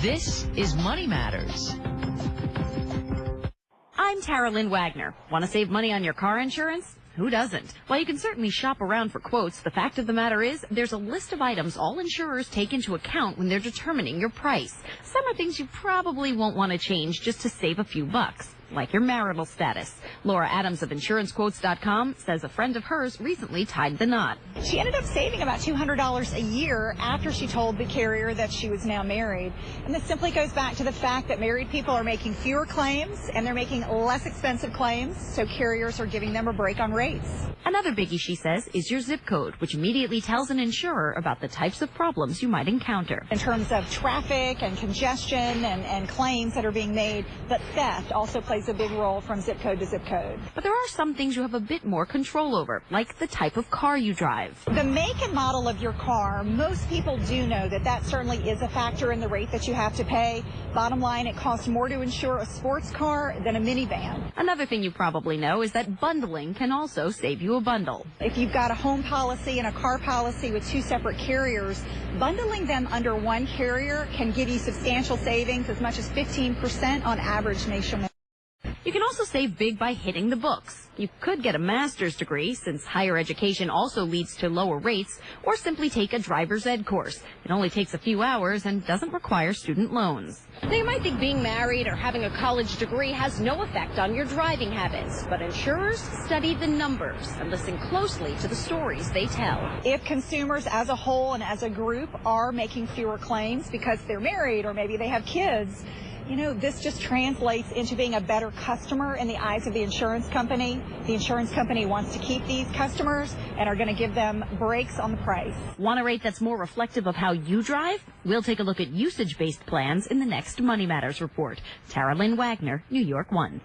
This is Money Matters. I'm Tara Lynn Wagner. Want to save money on your car insurance? Who doesn't? While you can certainly shop around for quotes, the fact of the matter is there's a list of items all insurers take into account when they're determining your price. Some are things you probably won't want to change just to save a few bucks, like your marital status. Laura Adams of InsuranceQuotes.com says a friend of hers recently tied the knot. She ended up saving about $200 a year after she told the carrier that she was now married. And this simply goes back to the fact that married people are making fewer claims and they're making less expensive claims, so carriers are giving them a break on rates. Another biggie, she says, is your zip code, which immediately tells an insurer about the types of problems you might encounter. In terms of traffic and congestion and claims that are being made, but theft also plays a big role from zip code to zip code. But there are some things you have a bit more control over, like the type of car you drive. The make and model of your car, most people do know that certainly is a factor in the rate that you have to pay. Bottom line, it costs more to insure a sports car than a minivan. Another thing you probably know is that bundling can also save you a bundle. If you've got a home policy and a car policy with two separate carriers, bundling them under one carrier can give you substantial savings, as much as 15% on average nationwide. You can also save big by hitting the books. You could get a master's degree, since higher education also leads to lower rates, or simply take a driver's ed course. It only takes a few hours and doesn't require student loans. Now, you might think being married or having a college degree has no effect on your driving habits, but insurers study the numbers and listen closely to the stories they tell. If consumers as a whole and as a group are making fewer claims because they're married or maybe they have kids, this just translates into being a better customer in the eyes of the insurance company. The insurance company wants to keep these customers and are going to give them breaks on the price. Want a rate that's more reflective of how you drive? We'll take a look at usage-based plans in the next Money Matters report. Tara Lynn Wagner, New York 1.